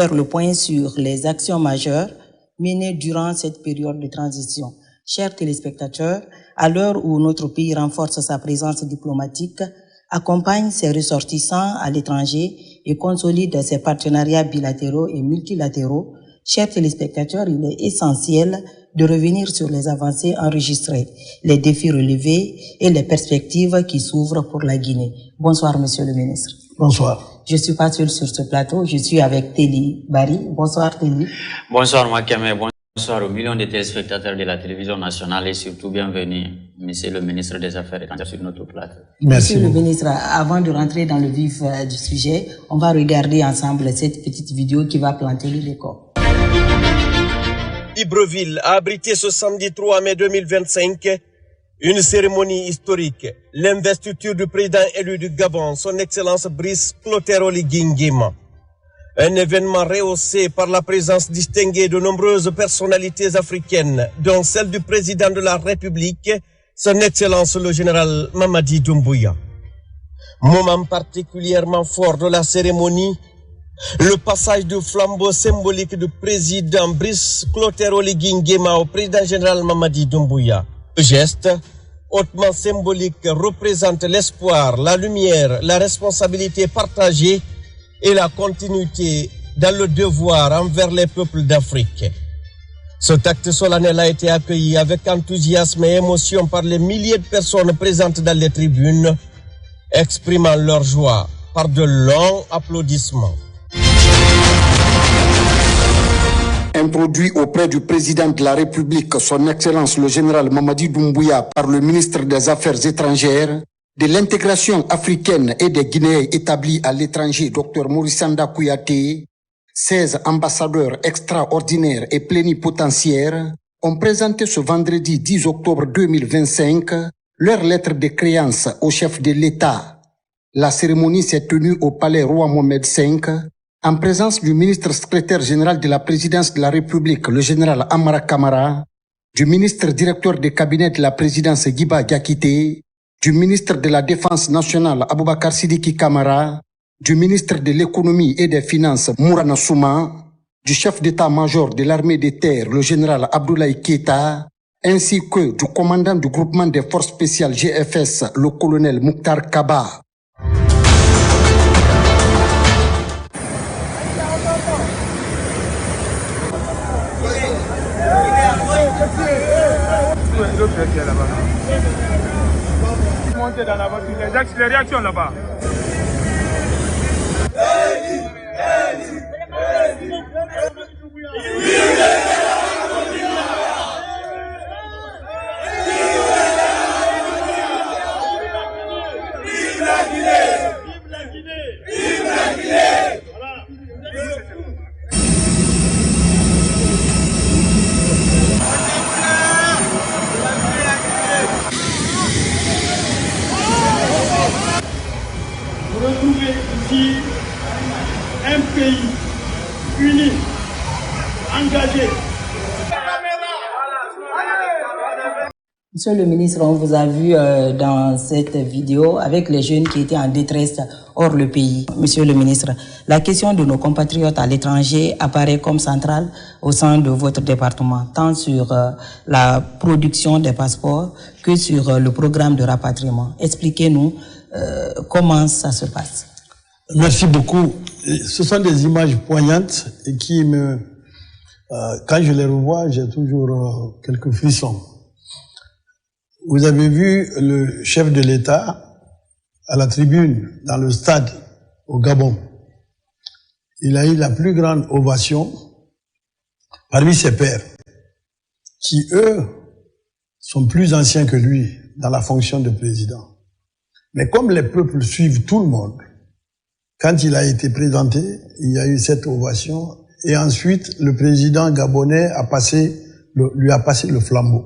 Faire le point sur les actions majeures menées durant cette période de transition. Chers téléspectateurs, à l'heure où notre pays renforce sa présence diplomatique, accompagne ses ressortissants à l'étranger et consolide ses partenariats bilatéraux et multilatéraux, chers téléspectateurs, il est essentiel de revenir sur les avancées enregistrées, les défis relevés et les perspectives qui s'ouvrent pour la Guinée. Bonsoir, Monsieur le ministre. Bonsoir. Je suis pas seul sur ce plateau, je suis avec Téli Bari. Bonsoir, Téli. Bonsoir, Makame. Bonsoir aux millions de téléspectateurs de la télévision nationale et surtout bienvenue, Monsieur le ministre des Affaires étrangères sur notre plateau. Merci. Monsieur le ministre, avant de rentrer dans le vif du sujet, on va regarder ensemble cette petite vidéo qui va planter le décor. Libreville a abrité ce samedi 3 mai 2025 une cérémonie historique, l'investiture du président élu du Gabon, son Excellence Brice Clotaire Oligui Nguema. Un événement rehaussé par la présence distinguée de nombreuses personnalités africaines, dont celle du président de la République, son Excellence le général Mamadi Doumbouya. Moment particulièrement fort de la cérémonie, le passage du flambeau symbolique du président Brice Clotaire Oligui Nguema au président général Mamadi Doumbouya. Le geste, hautement symbolique, représente l'espoir, la lumière, la responsabilité partagée et la continuité dans le devoir envers les peuples d'Afrique. Cet acte solennel a été accueilli avec enthousiasme et émotion par les milliers de personnes présentes dans les tribunes, exprimant leur joie par de longs applaudissements. Introduit auprès du président de la République, son Excellence le général Mamadi Doumbouya, par le ministre des Affaires étrangères, de l'intégration africaine et des Guinéens établis à l'étranger, Dr Morissanda Kouyaté, 16 ambassadeurs extraordinaires et plénipotentiaires ont présenté ce vendredi 10 octobre 2025 leur lettre de créance au chef de l'État. La cérémonie s'est tenue au palais Roi Mohamed V, en présence du ministre secrétaire général de la présidence de la République, le général Amara Kamara, du ministre directeur des cabinets de la présidence Guiba Diakité, du ministre de la Défense nationale Aboubakar Sidiki Kamara, du ministre de l'économie et des finances Mourana Souma, du chef d'état-major de l'armée de terre, le général Abdoulaye Keita, ainsi que du commandant du groupement des forces spéciales GFS, le colonel Mouktar Kaba. Montez dans la voiture, les réactions là-bas. Retrouver ici un pays uni, engagé. Monsieur le ministre, on vous a vu dans cette vidéo avec les jeunes qui étaient en détresse hors le pays. Monsieur le ministre, la question de nos compatriotes à l'étranger apparaît comme centrale au sein de votre département, tant sur la production des passeports que sur le programme de rapatriement. Expliquez-nous comment ça se passe. Merci beaucoup. Ce sont des images poignantes et qui quand je les revois, j'ai toujours quelques frissons. Vous avez vu le chef de l'État à la tribune, dans le stade, au Gabon. Il a eu la plus grande ovation parmi ses pairs, qui, eux, sont plus anciens que lui dans la fonction de président. Mais comme les peuples suivent tout le monde, quand il a été présenté, il y a eu cette ovation, et ensuite, le président gabonais lui a passé le flambeau,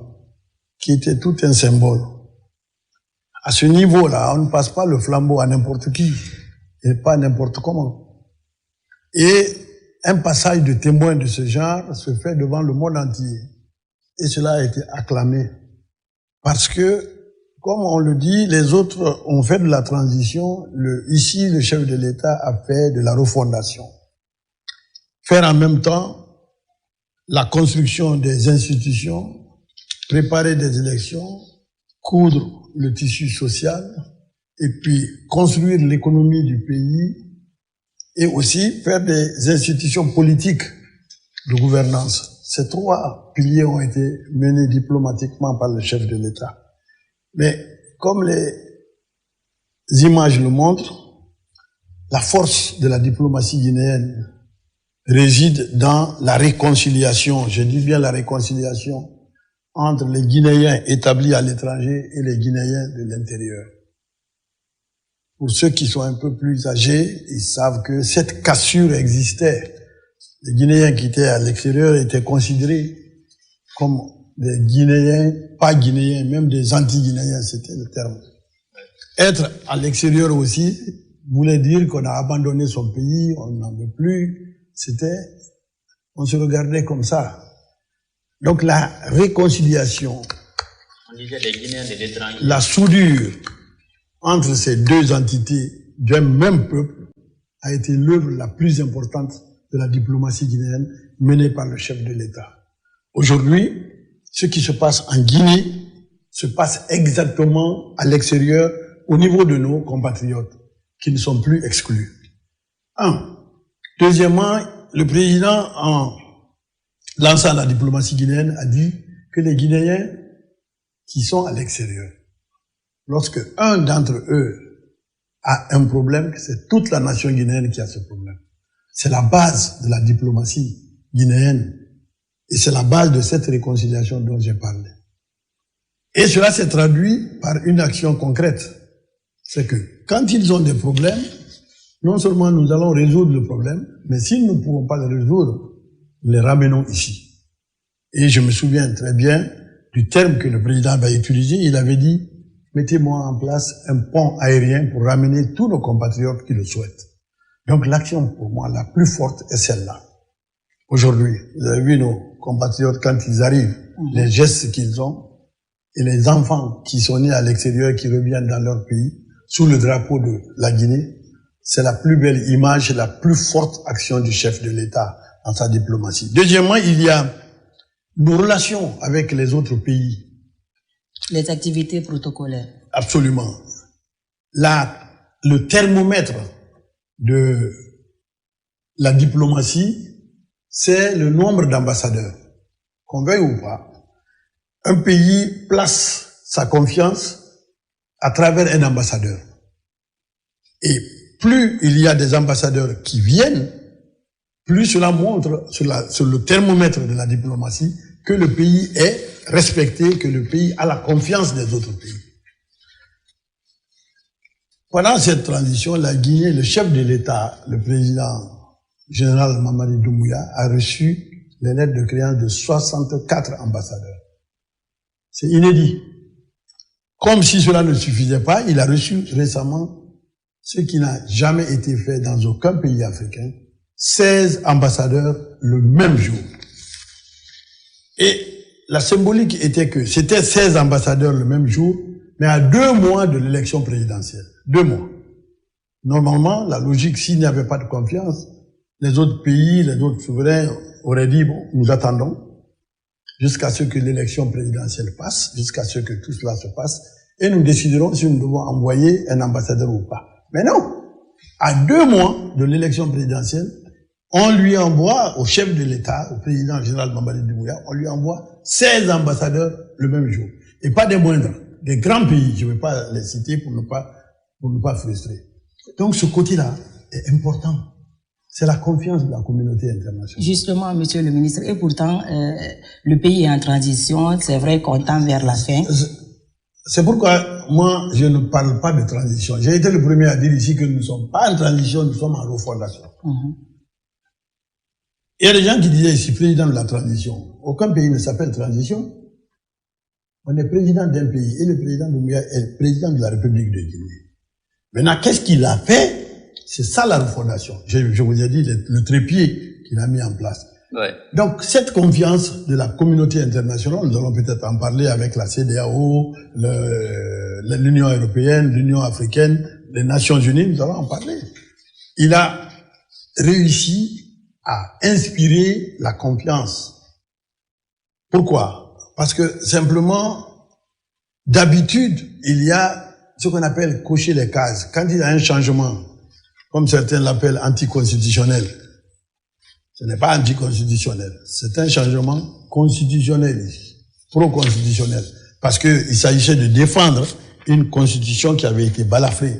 qui était tout un symbole. À ce niveau-là, on ne passe pas le flambeau à n'importe qui, et pas n'importe comment. Et un passage de témoin de ce genre se fait devant le monde entier. Et cela a été acclamé. Parce que, comme on le dit, les autres ont fait de la transition. Ici, le chef de l'État a fait de la refondation. faire en même temps la construction des institutions, préparer des élections, coudre le tissu social, et puis construire l'économie du pays, et aussi faire des institutions politiques de gouvernance. Ces trois piliers ont été menés diplomatiquement par le chef de l'État. Mais comme les images le montrent, la force de la diplomatie guinéenne réside dans la réconciliation, je dis bien la réconciliation, entre les Guinéens établis à l'étranger et les Guinéens de l'intérieur. Pour ceux qui sont un peu plus âgés, ils savent que cette cassure existait. Les Guinéens qui étaient à l'extérieur étaient considérés comme des Guinéens, pas Guinéens, même des anti-Guinéens, c'était le terme. Être à l'extérieur aussi voulait dire qu'on a abandonné son pays, on n'en veut plus. On se regardait comme ça. Donc la réconciliation, On disait les Guinéens de l'étranger. la soudure entre ces deux entités d'un même peuple a été l'œuvre la plus importante de la diplomatie guinéenne menée par le chef de l'État. Aujourd'hui, ce qui se passe en Guinée se passe exactement à l'extérieur au niveau de nos compatriotes qui ne sont plus exclus. Deuxièmement, le président, en lançant la diplomatie guinéenne, a dit que les Guinéens qui sont à l'extérieur, lorsque un d'entre eux a un problème, c'est toute la nation guinéenne qui a ce problème. C'est la base de la diplomatie guinéenne. Et c'est la base de cette réconciliation dont j'ai parlé. Et cela s'est traduit par une action concrète. C'est que quand ils ont des problèmes, non seulement nous allons résoudre le problème, mais si nous ne pouvons pas le résoudre, nous les ramenons ici. Et je me souviens très bien du terme que le président avait utilisé. Il avait dit, mettez-moi en place un pont aérien pour ramener tous nos compatriotes qui le souhaitent. Donc l'action pour moi la plus forte est celle-là. Aujourd'hui, vous avez vu nos compatriotes quand ils arrivent, les gestes qu'ils ont, et les enfants qui sont nés à l'extérieur, qui reviennent dans leur pays, sous le drapeau de la Guinée, c'est la plus belle image, la plus forte action du chef de l'État dans sa diplomatie. Deuxièmement, il y a nos relations avec les autres pays. Les activités protocolaires. Absolument. Le thermomètre de la diplomatie, c'est le nombre d'ambassadeurs. Qu'on veuille ou pas, un pays place sa confiance à travers un ambassadeur. Et plus il y a des ambassadeurs qui viennent, plus cela montre sur le thermomètre de la diplomatie que le pays est respecté, que le pays a la confiance des autres pays. Pendant cette transition, la Guinée, le chef de l'État, le président général Mamadi Doumbouya, a reçu les lettres de créance de 64 ambassadeurs. C'est inédit. Comme si cela ne suffisait pas, il a reçu récemment ce qui n'a jamais été fait dans aucun pays africain, 16 ambassadeurs le même jour. Et la symbolique était que c'était 16 ambassadeurs le même jour, mais à 2 mois de l'élection présidentielle. 2 mois. Normalement, la logique, s'il n'y avait pas de confiance, les autres pays, les autres souverains auraient dit, bon, nous attendons jusqu'à ce que l'élection présidentielle passe, jusqu'à ce que tout cela se passe, et nous déciderons si nous devons envoyer un ambassadeur ou pas. Mais non, à 2 mois de l'élection présidentielle, on lui envoie au chef de l'État, au président général Mamadi Doumbouya, on lui envoie 16 ambassadeurs le même jour. Et pas des moindres, des grands pays, je ne vais pas les citer pour ne pas frustrer. Donc ce côté-là est important. C'est la confiance de la communauté internationale. Justement, monsieur le ministre, et pourtant, le pays est en transition, c'est vrai qu'on tend vers la fin. C'est pourquoi, moi, je ne parle pas de transition. J'ai été le premier à dire ici que nous ne sommes pas en transition, nous sommes en refondation. Il y a des gens qui disaient ici, président de la transition. Aucun pays ne s'appelle transition. On est président d'un pays et le président Doumbouya est président de la République de Guinée. Maintenant, qu'est-ce qu'il a fait? C'est ça la refondation. Je vous ai dit le trépied qu'il a mis en place. Ouais. Donc, cette confiance de la communauté internationale, nous allons peut-être en parler avec la CEDEAO, l'Union européenne, l'Union africaine, les Nations unies, nous allons en parler. Il a réussi a inspiré la confiance. Pourquoi? Parce que simplement, d'habitude, il y a ce qu'on appelle cocher les cases. Quand il y a un changement, comme certains l'appellent anticonstitutionnel, ce n'est pas anticonstitutionnel, c'est un changement constitutionnel, pro-constitutionnel. Parce qu'il s'agissait de défendre une constitution qui avait été balafrée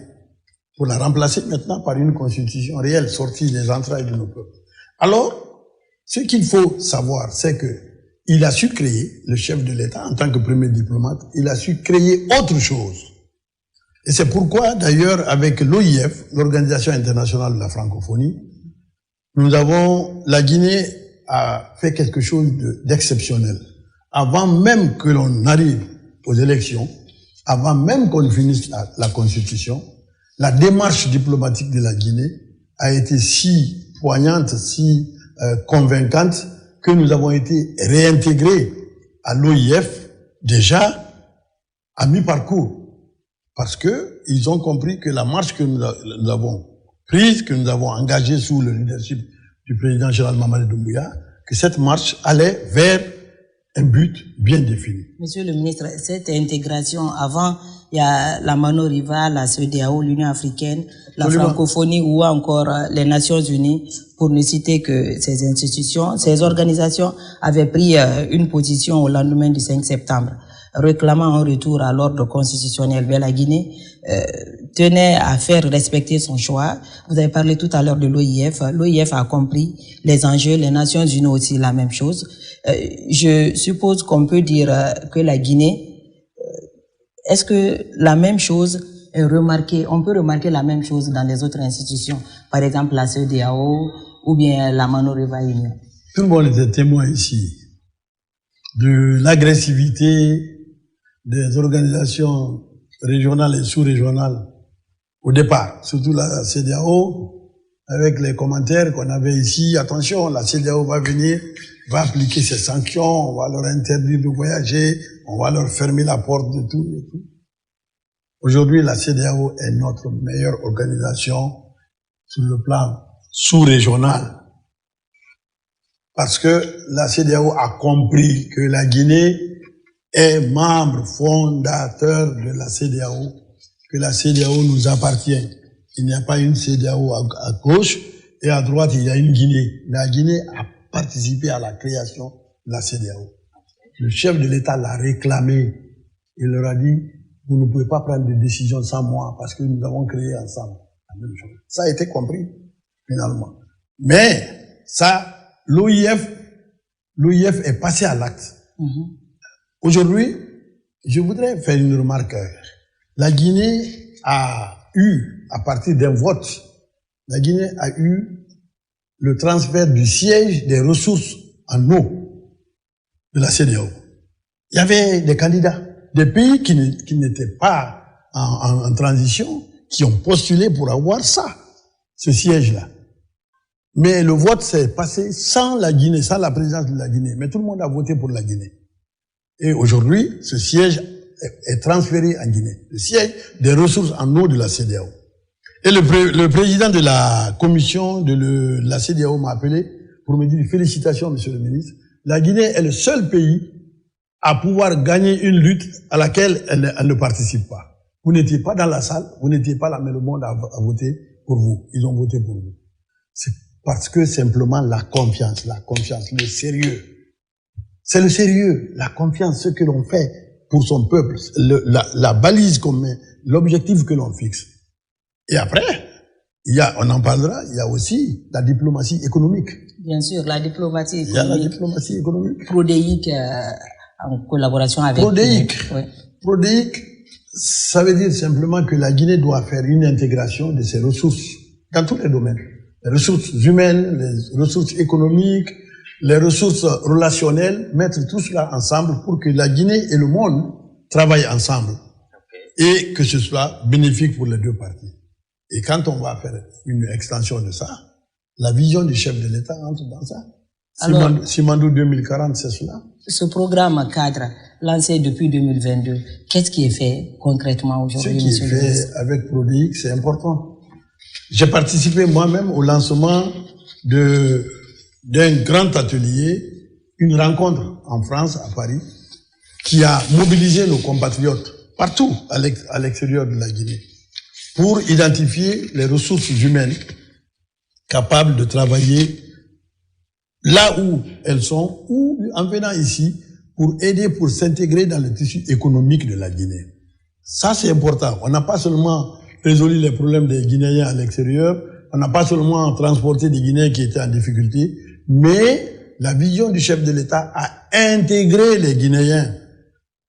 pour la remplacer maintenant par une constitution réelle, sortie des entrailles de nos peuples. Alors, ce qu'il faut savoir, c'est que il a su créer, le chef de l'État, en tant que premier diplomate, il a su créer autre chose. Et c'est pourquoi, d'ailleurs, avec l'OIF, l'Organisation internationale de la francophonie, la Guinée a fait quelque chose d'exceptionnel. Avant même que l'on arrive aux élections, avant même qu'on finisse la Constitution, la démarche diplomatique de la Guinée a été si poignante, si convaincante, que nous avons été réintégrés à l'OIF déjà à mi-parcours. Parce que ils ont compris que la marche que nous avons prise, que nous avons engagée sous le leadership du président général Mamadi Doumbouya, que cette marche allait vers un but bien défini. Monsieur le ministre, cette intégration, avant, il y a la MANO-RIVA, la CEDEAO, l'Union africaine, la francophonie ou encore les Nations unies, pour ne citer que ces institutions, ces organisations avaient pris une position au lendemain du 5 septembre, réclamant un retour à l'ordre constitutionnel vers la Guinée, tenait à faire respecter son choix. Vous avez parlé tout à l'heure de l'OIF. L'OIF a compris les enjeux, les Nations unies aussi la même chose. Je suppose qu'on peut dire que la Guinée, est-ce que la même chose est remarquée, on peut remarquer la même chose dans les autres institutions, par exemple la CEDEAO ou bien la MANO-RIVA Union? Tout le monde était témoin ici de l'agressivité des organisations régionales et sous-régionales au départ, surtout la CEDEAO, avec les commentaires qu'on avait ici. Attention, la CEDEAO va venir, va appliquer ses sanctions, on va leur interdire de voyager, on va leur fermer la porte de tout et tout. Aujourd'hui, la CEDEAO est notre meilleure organisation sur le plan sous-régional. Parce que la CEDEAO a compris que la Guinée est membre fondateur de la CEDEAO, que la CEDEAO nous appartient. Il n'y a pas une CEDEAO à gauche et à droite, il y a une Guinée. La Guinée a participé à la création de la CEDEAO. Le chef de l'État l'a réclamé. Il leur a dit, vous ne pouvez pas prendre de décision sans moi parce que nous avons créé ensemble la même chose. Ça a été compris, finalement. Mais ça, l'OIF est passé à l'acte. Aujourd'hui, je voudrais faire une remarque. La Guinée a eu, à partir d'un vote, la Guinée a eu le transfert du siège des ressources en eau de la CEDEAO. Il y avait des candidats, des pays qui n'étaient pas en transition, qui ont postulé pour avoir ça, ce siège-là. Mais le vote s'est passé sans la Guinée, sans la présence de la Guinée. Mais tout le monde a voté pour la Guinée. Et aujourd'hui, ce siège est transféré en Guinée. Le siège des ressources en eau de la CEDEAO. Et le président de la commission de la CEDEAO m'a appelé pour me dire félicitations, monsieur le ministre. La Guinée est le seul pays à pouvoir gagner une lutte à laquelle elle ne participe pas. Vous n'étiez pas dans la salle, vous n'étiez pas là, mais le monde a voté pour vous. Ils ont voté pour vous. C'est parce que simplement la confiance, le sérieux. C'est le sérieux, la confiance, ce que l'on fait pour son peuple, la balise qu'on met, l'objectif que l'on fixe. Et après, on en parlera, il y a aussi la diplomatie économique. Bien sûr, la diplomatie économique. Il y a la diplomatie économique. Prodéique, en collaboration avec... Prodéique. Oui. Prodéique, ça veut dire simplement que la Guinée doit faire une intégration de ses ressources dans tous les domaines. Les ressources humaines, les ressources économiques, les ressources relationnelles, mettre tout cela ensemble pour que la Guinée et le monde travaillent ensemble. Et que ce soit bénéfique pour les deux parties. Et quand on va faire une extension de ça, la vision du chef de l'État entre dans ça. Alors, Simandou 2040, c'est cela. Ce programme cadre, lancé depuis 2022, qu'est-ce qui est fait concrètement aujourd'hui, monsieur le ministre? Ce qui est fait avec Prodéique, c'est important. J'ai participé moi-même au lancement de d'un grand atelier, une rencontre en France, à Paris, qui a mobilisé nos compatriotes partout à l'extérieur de la Guinée pour identifier les ressources humaines capables de travailler là où elles sont ou en venant ici pour aider, pour s'intégrer dans le tissu économique de la Guinée. Ça, c'est important. On n'a pas seulement résolu les problèmes des Guinéens à l'extérieur, on n'a pas seulement transporté des Guinéens qui étaient en difficulté, mais la vision du chef de l'État a intégré les Guinéens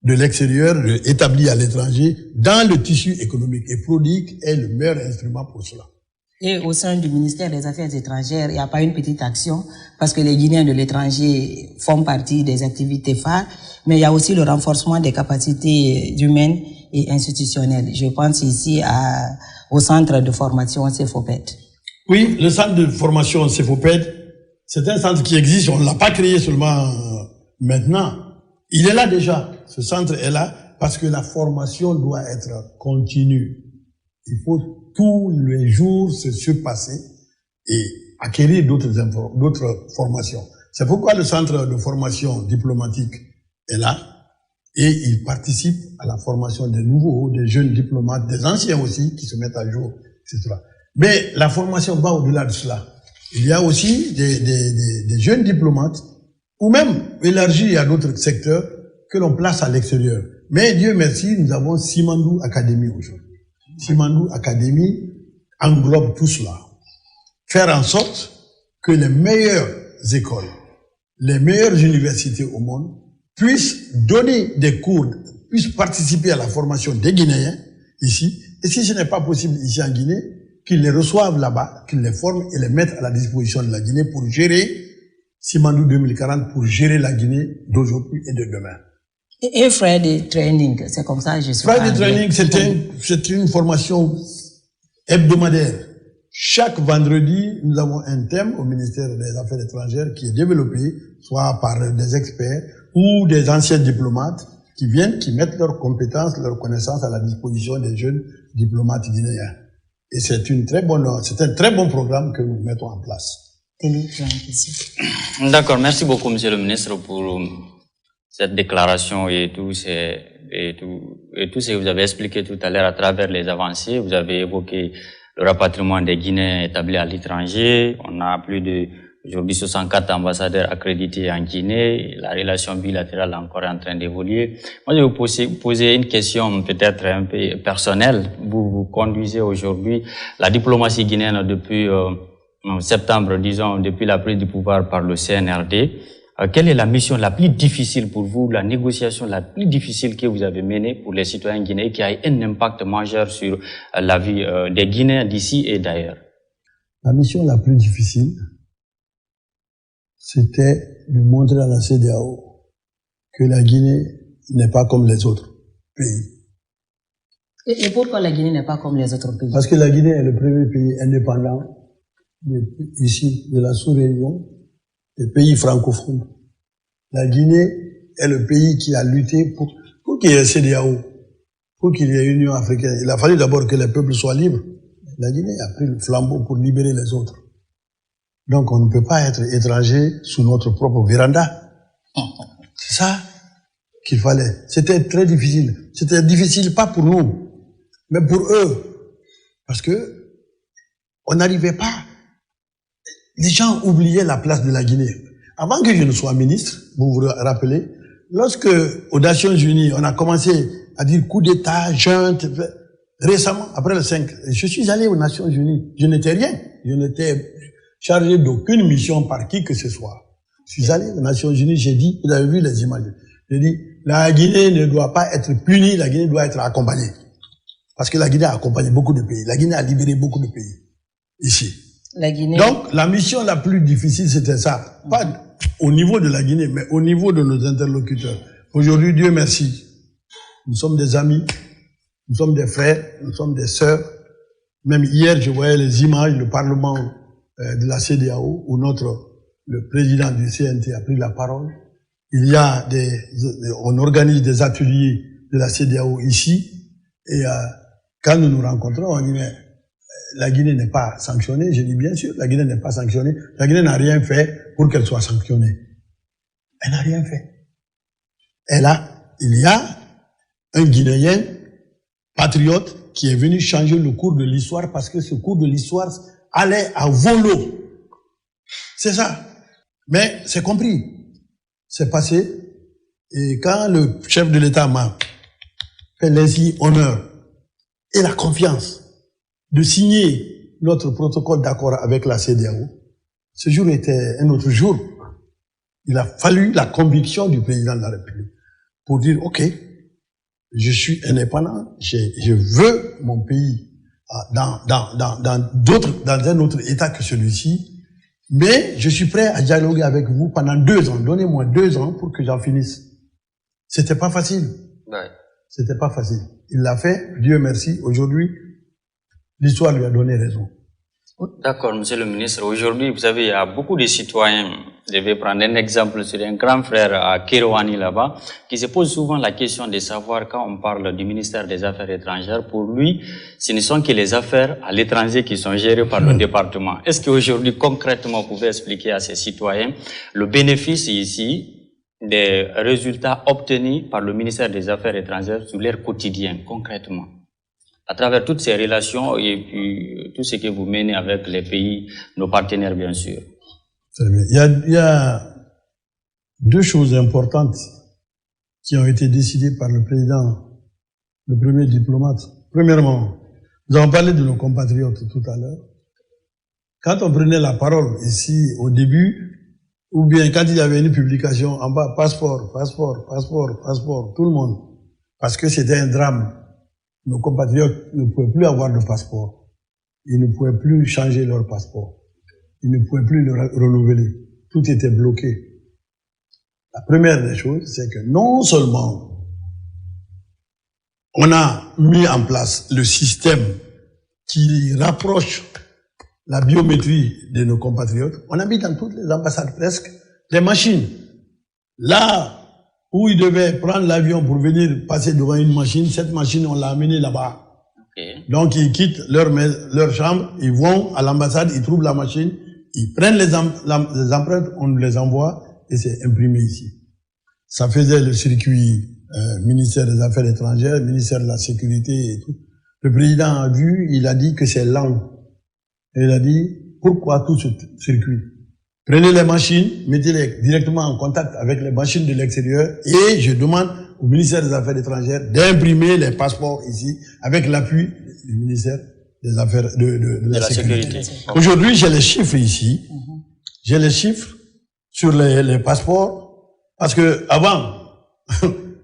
de l'extérieur, établis à l'étranger, dans le tissu économique. Et PRODIC est le meilleur instrument pour cela. Et au sein du ministère des Affaires étrangères, il n'y a pas une petite action, parce que les Guinéens de l'étranger font partie des activités phares, mais il y a aussi le renforcement des capacités humaines et institutionnelles. Je pense ici au centre de formation CEFOPED. Oui, le centre de formation CEFOPED, c'est un centre qui existe, on ne l'a pas créé seulement maintenant. Il est là déjà, ce centre est là, parce que la formation doit être continue. Il faut tous les jours se surpasser et acquérir d'autres formations. C'est pourquoi le centre de formation diplomatique est là et il participe à la formation des nouveaux, des jeunes diplomates, des anciens aussi qui se mettent à jour, etc. Mais la formation va au-delà de cela. Il y a aussi des jeunes diplomates ou même élargis à d'autres secteurs que l'on place à l'extérieur. Mais Dieu merci, nous avons Simandou Academy aujourd'hui. Simandou Academy englobe tout cela. Faire en sorte que les meilleures écoles, les meilleures universités au monde puissent donner des cours, puissent participer à la formation des Guinéens ici. Et si ce n'est pas possible ici en Guinée, qu'ils les reçoivent là-bas, qu'ils les forment et les mettent à la disposition de la Guinée pour gérer Simandou 2040, pour gérer la Guinée d'aujourd'hui et de demain. Et Friday Training, c'est comme ça, je suis Friday Training, c'est une formation hebdomadaire. Chaque vendredi, nous avons un thème au ministère des Affaires étrangères qui est développé, soit par des experts ou des anciens diplomates qui viennent, qui mettent leurs compétences, leurs connaissances à la disposition des jeunes diplomates guinéens. Et c'est un très bon programme que nous mettons en place. D'accord, merci beaucoup, Monsieur le Ministre, pour cette déclaration et tout ce que vous avez expliqué tout à l'heure à travers les avancées. Vous avez évoqué le rapatriement des Guinéens établis à l'étranger. On a plus de, aujourd'hui, 64 ambassadeurs accrédités en Guinée. La relation bilatérale est encore en train d'évoluer. Moi, je vais vous poser une question peut-être un peu personnelle. Vous conduisez aujourd'hui la diplomatie guinéenne depuis septembre, disons, depuis la prise du pouvoir par le CNRD. Quelle est la mission la plus difficile pour vous, la négociation la plus difficile que vous avez menée pour les citoyens guinéens qui a un impact majeur sur la vie des Guinéens d'ici et d'ailleurs? La mission la plus difficile, c'était de montrer à la CEDEAO que la Guinée n'est pas comme les autres pays. Et pourquoi la Guinée n'est pas comme les autres pays? Parce que la Guinée est le premier pays indépendant ici de la sous-région, des pays francophones. La Guinée est le pays qui a lutté pour qu'il y ait CEDEAO, pour qu'il y ait Union africaine. Il a fallu d'abord que les peuples soient libres. La Guinée a pris le flambeau pour libérer les autres. Donc on ne peut pas être étranger sous notre propre véranda. C'est ça qu'il fallait. C'était très difficile. C'était difficile pas pour nous, mais pour eux. Parce que on n'arrivait pas. Les gens oubliaient la place de la Guinée. Avant que je ne sois ministre, vous vous rappelez, lorsque aux Nations Unies, on a commencé à dire coup d'État, junte, récemment, après le 5, je suis allé aux Nations Unies. Je n'étais rien. Je n'étais chargé d'aucune mission par qui que ce soit. Je suis allé aux Nations Unies, j'ai dit, vous avez vu les images, j'ai dit, la Guinée ne doit pas être punie, la Guinée doit être accompagnée. Parce que la Guinée a accompagné beaucoup de pays. La Guinée a libéré beaucoup de pays. Ici. La Guinée. Donc, la mission la plus difficile, c'était ça. Pas au niveau de la Guinée, mais au niveau de nos interlocuteurs. Aujourd'hui, Dieu merci. Nous sommes des amis, nous sommes des frères, nous sommes des sœurs. Même hier, je voyais les images, le Parlement de la CEDEAO, où le président du CNT a pris la parole. Il y a on organise des ateliers de la CEDEAO ici, et quand nous nous rencontrons, on dit, mais la Guinée n'est pas sanctionnée. Je dis bien sûr, la Guinée n'est pas sanctionnée. La Guinée n'a rien fait pour qu'elle soit sanctionnée. Elle n'a rien fait. Il y a un Guinéen patriote qui est venu changer le cours de l'histoire parce que ce cours de l'histoire allait à volo. C'est ça. Mais c'est compris. C'est passé. Et quand le chef de l'État m'a fait l'insigne honneur et la confiance de signer notre protocole d'accord avec la CEDEAO, ce jour était un autre jour. Il a fallu la conviction du président de la République pour dire, OK, je suis indépendant, je veux mon pays dans un autre état que celui-ci, mais je suis prêt à dialoguer avec vous pendant 2 ans. Donnez-moi 2 ans pour que j'en finisse. C'était pas facile. Ouais. C'était pas facile. Il l'a fait, Dieu merci. Aujourd'hui, l'histoire lui a donné raison. D'accord, monsieur le ministre. Aujourd'hui, vous savez, il y a beaucoup de citoyens, je vais prendre un exemple sur un grand frère à Kérouani là-bas, qui se pose souvent la question de savoir quand on parle du ministère des Affaires étrangères, pour lui, ce ne sont que les affaires à l'étranger qui sont gérées par le département. Est-ce qu'aujourd'hui, concrètement, vous pouvez expliquer à ces citoyens le bénéfice ici des résultats obtenus par le ministère des Affaires étrangères sur leur quotidien, concrètement, à travers toutes ces relations et puis tout ce que vous menez avec les pays, nos partenaires bien sûr? Très bien. Il y a 2 choses importantes qui ont été décidées par le président, le premier diplomate. Premièrement, nous avons parlé de nos compatriotes tout à l'heure. Quand on prenait la parole ici au début, ou bien quand il y avait une publication en bas, passeport, tout le monde, parce que c'était un drame. Nos compatriotes ne pouvaient plus avoir de passeport. Ils ne pouvaient plus changer leur passeport. Ils ne pouvaient plus le renouveler. Tout était bloqué. La première des choses, c'est que non seulement on a mis en place le système qui rapproche la biométrie de nos compatriotes, on a mis dans toutes les ambassades presque des machines. Là où ils devaient prendre l'avion pour venir passer devant une machine, cette machine, on l'a amenée là-bas. Okay. Donc, ils quittent leur chambre, ils vont à l'ambassade, ils trouvent la machine, ils prennent les empreintes, on nous les envoie et c'est imprimé ici. Ça faisait le circuit ministère des Affaires étrangères, ministère de la Sécurité et tout. Le président a vu, il a dit que c'est lent. Et il a dit, pourquoi tout ce circuit? Prenez les machines, mettez-les directement en contact avec les machines de l'extérieur et je demande au ministère des Affaires étrangères d'imprimer les passeports ici avec l'appui du ministère des Affaires de la Sécurité. Aujourd'hui, j'ai les chiffres ici. J'ai les chiffres sur les passeports parce que avant,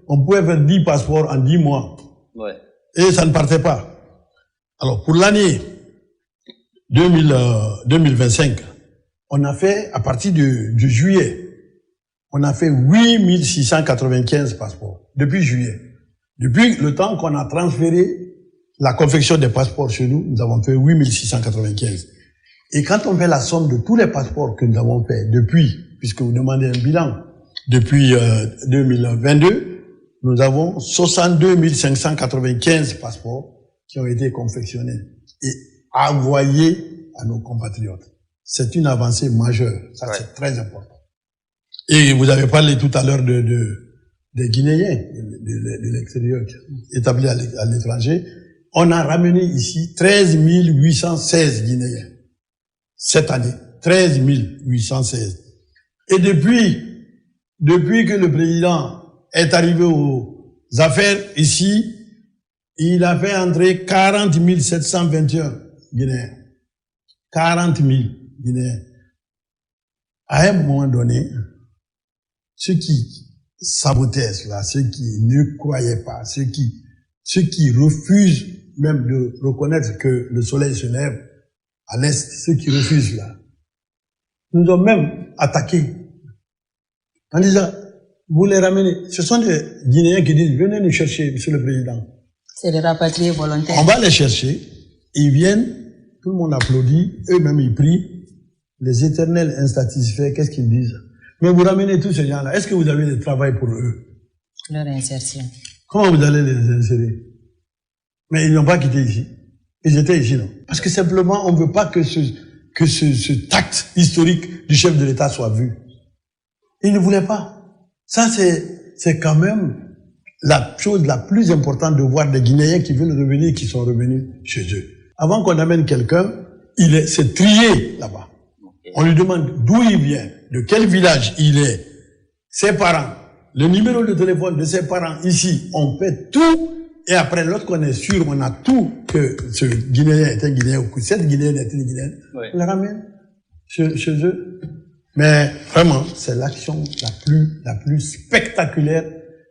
on pouvait faire 10 passeports en 10 mois. Ouais. Et ça ne partait pas. Alors, pour l'année 2025, on a fait, à partir de juillet, on a fait 8695 passeports, depuis juillet. Depuis le temps qu'on a transféré la confection des passeports chez nous, nous avons fait 8695. Et quand on fait la somme de tous les passeports que nous avons fait depuis, puisque vous demandez un bilan, depuis 2022, nous avons 62 595 passeports qui ont été confectionnés et envoyés à nos compatriotes. C'est une avancée majeure. Ça, ouais. C'est très important. Et vous avez parlé tout à l'heure des Guinéens de l'extérieur établis à l'étranger. On a ramené ici 13 816 Guinéens. Cette année. 13 816. Et depuis que le président est arrivé aux affaires ici, il a fait entrer 40 721 Guinéens. 40 000 Guinéens. À un moment donné, ceux qui sabotaient cela, ceux qui ne croyaient pas, ceux qui refusent même de reconnaître que le soleil se lève à l'est, ceux qui refusent là, nous ont même attaqués en disant, vous les ramenez. Ce sont des Guinéens qui disent, venez nous chercher, monsieur le président. C'est des rapatriés volontaires. On va les chercher, ils viennent, tout le monde applaudit, eux-mêmes ils prient. Les éternels insatisfaits, qu'est-ce qu'ils disent? Mais vous ramenez tous ces gens-là, est-ce que vous avez du travail pour eux? Leur insertion. Comment vous allez les insérer? Mais ils n'ont pas quitté ici. Ils étaient ici, non? Parce que simplement, on ne veut pas que ce tact historique du chef de l'État soit vu. Ils ne voulaient pas. Ça, c'est quand même la chose la plus importante de voir des Guinéens qui veulent revenir, qui sont revenus chez eux. Avant qu'on amène quelqu'un, c'est trié là-bas. On lui demande d'où il vient, de quel village il est, ses parents, le numéro de téléphone de ses parents ici. On fait tout. Et après, lorsqu'on est sûr, on a tout, que ce Guinéen est un Guinéen ou que cette Guinéenne est une Guinéenne, on le ramène chez eux. Mais vraiment, c'est l'action la plus spectaculaire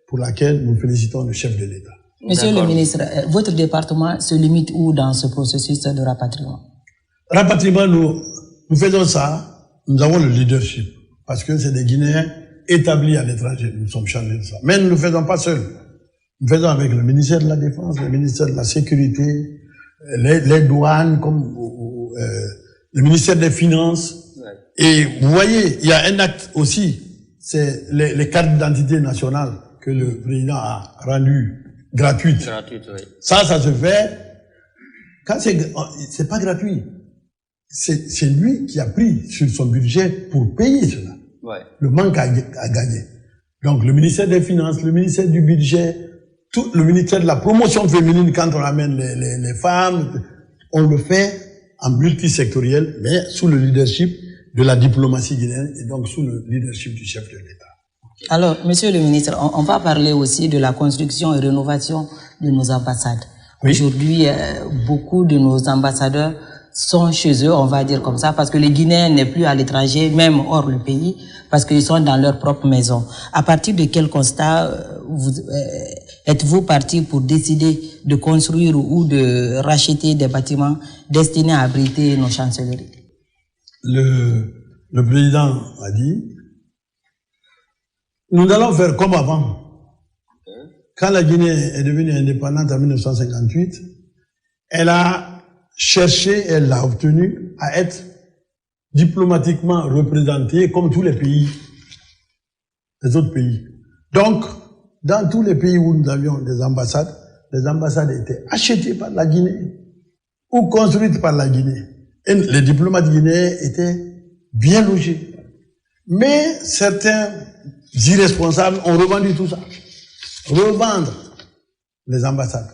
pour laquelle nous félicitons le chef de l'État. Monsieur le ministre, votre département se limite où dans ce processus de rapatriement? Rapatriement, nous faisons ça, nous avons le leadership, parce que c'est des Guinéens établis à l'étranger, nous sommes chargés de ça. Mais nous ne le faisons pas seuls. Nous faisons avec le ministère de la Défense, le ministère de la Sécurité, les douanes, comme le ministère des Finances. Et vous voyez, il y a un acte aussi, c'est les cartes d'identité nationales que le président a rendues gratuites. Oui. Ça se fait, quand c'est pas gratuit. C'est lui qui a pris sur son budget pour payer cela. Ouais. Le manque à gagner. Donc, le ministère des Finances, le ministère du Budget, tout le ministère de la promotion féminine, quand on amène les femmes, on le fait en multisectoriel, mais sous le leadership de la diplomatie guinéenne et donc sous le leadership du chef de l'État. Alors, monsieur le ministre, on va parler aussi de la construction et rénovation de nos ambassades. Oui. Aujourd'hui, beaucoup de nos ambassadeurs sont chez eux, on va dire comme ça, parce que les Guinéens n'est plus à l'étranger, même hors le pays, parce qu'ils sont dans leur propre maison. À partir de quel constat êtes-vous parti pour décider de construire ou de racheter des bâtiments destinés à abriter nos chancelleries? Le président a dit, nous allons faire comme avant. Quand la Guinée est devenue indépendante en 1958, elle a cherché, elle l'a obtenu, à être diplomatiquement représentée comme tous les pays, les autres pays. Donc, dans tous les pays où nous avions des ambassades, les ambassades étaient achetées par la Guinée ou construites par la Guinée. Et les diplomates guinéens étaient bien logés. Mais certains irresponsables ont revendu tout ça. Revendre les ambassades.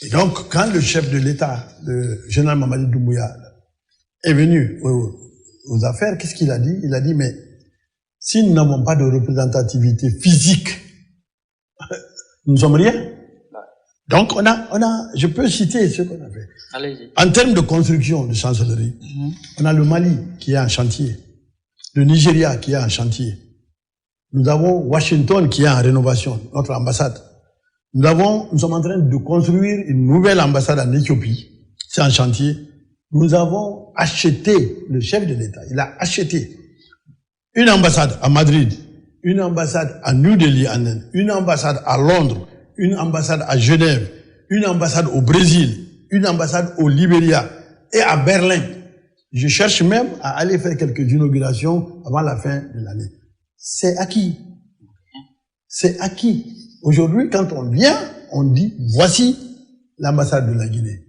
Et donc, quand le chef de l'État, le général Mamadi Doumbouya, est venu aux affaires, qu'est-ce qu'il a dit? Il a dit, mais si nous n'avons pas de représentativité physique, nous ne sommes rien. Donc, je peux citer ce qu'on a fait. Allez-y. En termes de construction de chancellerie, on a le Mali qui est en chantier, le Nigeria qui est en chantier. Nous avons Washington qui est en rénovation, notre ambassade. Nous sommes en train de construire une nouvelle ambassade en Éthiopie. C'est en chantier. Nous avons acheté, le chef de l'État, il a acheté une ambassade à Madrid, une ambassade à New Delhi en Inde, une ambassade à Londres, une ambassade à Genève, une ambassade au Brésil, une ambassade au Libéria et à Berlin. Je cherche même à aller faire quelques inaugurations avant la fin de l'année. C'est acquis. C'est acquis. Aujourd'hui, quand on vient, on dit, voici l'ambassade de la Guinée.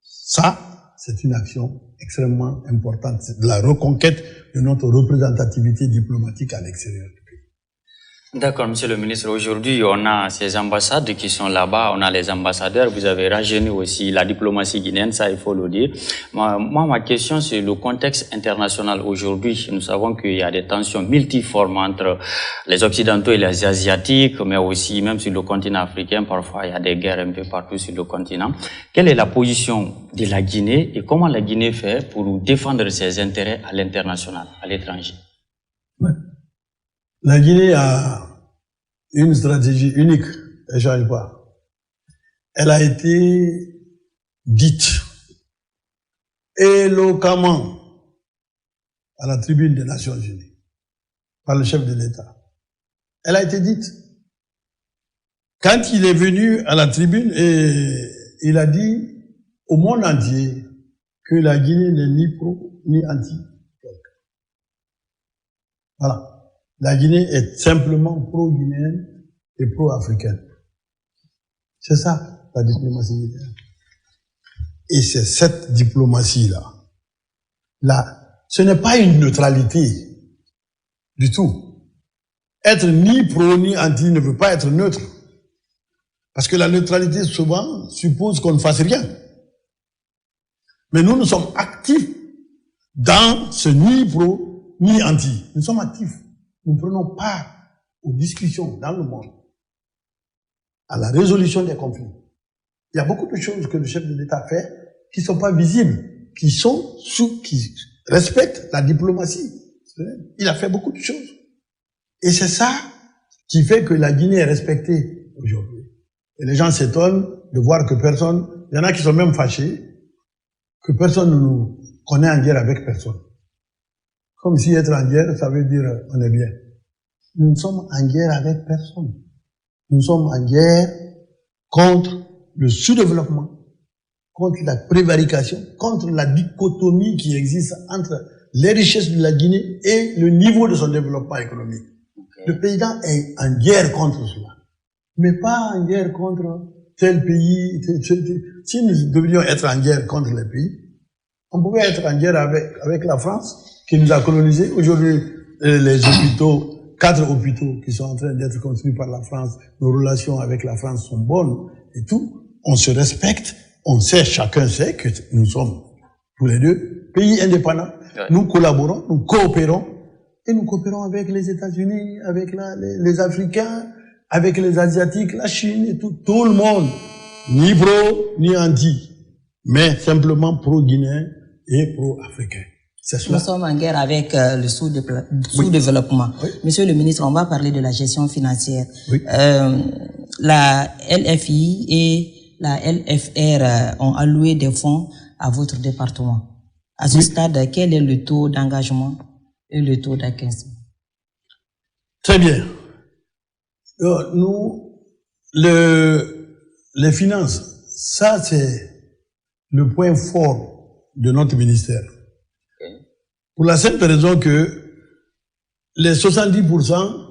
Ça, c'est une action extrêmement importante. C'est de la reconquête de notre représentativité diplomatique à l'extérieur du pays. D'accord, monsieur le ministre. Aujourd'hui, on a ces ambassades qui sont là-bas, on a les ambassadeurs. Vous avez rajeuni aussi la diplomatie guinéenne, ça, il faut le dire. Moi, ma question, c'est le contexte international. Aujourd'hui, nous savons qu'il y a des tensions multiformes entre les Occidentaux et les Asiatiques, mais aussi, même sur le continent africain, parfois, il y a des guerres un peu partout sur le continent. Quelle est la position de la Guinée et comment la Guinée fait pour défendre ses intérêts à l'international, à l'étranger? Ouais. La Guinée a une stratégie unique, elle ne change pas. Elle a été dite éloquemment à la tribune des Nations Unies par le chef de l'État. Elle a été dite. Quand il est venu à la tribune, et il a dit au monde entier que la Guinée n'est ni pro ni anti. Voilà. La Guinée est simplement pro-guinéenne et pro-africaine. C'est ça, la diplomatie guinéenne. Et c'est cette diplomatie-là. Là, ce n'est pas une neutralité du tout. Être ni pro ni anti ne veut pas être neutre. Parce que la neutralité, souvent, suppose qu'on ne fasse rien. Mais nous sommes actifs dans ce ni pro ni anti. Nous sommes actifs. Nous prenons part aux discussions dans le monde, à la résolution des conflits. Il y a beaucoup de choses que le chef de l'État fait qui ne sont pas visibles, qui respectent la diplomatie. Il a fait beaucoup de choses. Et c'est ça qui fait que la Guinée est respectée aujourd'hui. Et les gens s'étonnent de voir que personne, il y en a qui sont même fâchés, que personne ne nous connaît en guerre avec personne. Comme si être en guerre, ça veut dire on est bien. Nous sommes en guerre avec personne. Nous sommes en guerre contre le sous-développement, contre la prévarication, contre la dichotomie qui existe entre les richesses de la Guinée et le niveau de son développement économique. Le président est en guerre contre cela, mais pas en guerre contre tel pays. Si nous devrions être en guerre contre les pays, on pouvait être en guerre avec la France qui nous a colonisés. Aujourd'hui, les hôpitaux, 4 hôpitaux qui sont en train d'être construits par la France, nos relations avec la France sont bonnes et tout. On se respecte, on sait, chacun sait que nous sommes tous les deux pays indépendants. Nous collaborons, nous coopérons, et nous coopérons avec les États-Unis, avec les Africains, avec les Asiatiques, la Chine et tout le monde. Ni pro, ni anti, mais simplement pro-guinéen et pro-africain. C'est cela. Nous sommes en guerre avec le sous-développement. Oui. Monsieur le ministre, on va parler de la gestion financière. Oui. La LFI et la LFR ont alloué des fonds à votre département. À ce stade, quel est le taux d'engagement et le taux d'acquisition? Très bien. Nous, les finances, ça c'est le point fort de notre ministère. Pour la simple raison que les 70%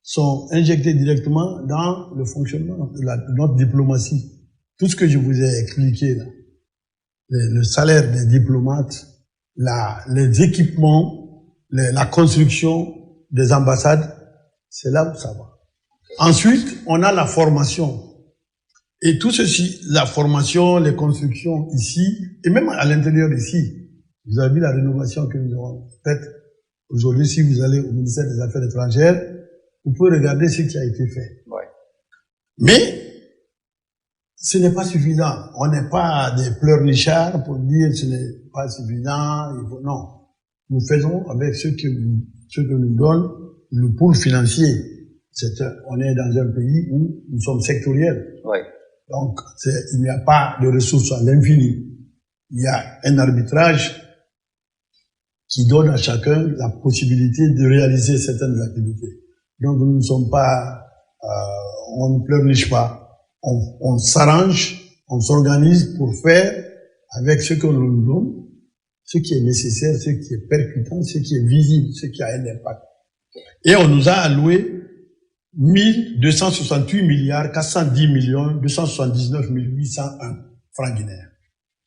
sont injectés directement dans le fonctionnement de notre diplomatie. Tout ce que je vous ai expliqué là, le salaire des diplomates, les équipements, la construction des ambassades, c'est là où ça va. Ensuite, on a la formation. Et tout ceci, la formation, les constructions ici, et même à l'intérieur ici, vous avez vu la rénovation que nous avons faite. Aujourd'hui, si vous allez au ministère des Affaires étrangères, vous pouvez regarder ce qui a été fait. Ouais. Mais, ce n'est pas suffisant. On n'est pas des pleurnichards pour dire ce n'est pas suffisant. Non. Nous faisons avec ce que nous donne le pool financier. On est dans un pays où nous sommes sectoriels. Ouais. Donc, il n'y a pas de ressources à l'infini. Il y a un arbitrage qui donne à chacun la possibilité de réaliser certaines activités. Donc, nous ne sommes pas, on ne pleurniche pas. On s'arrange, on s'organise pour faire avec ce qu'on nous donne, ce qui est nécessaire, ce qui est percutant, ce qui est visible, ce qui a un impact. Et on nous a alloué 1268 milliards 410 millions 279 801 francs guinéens.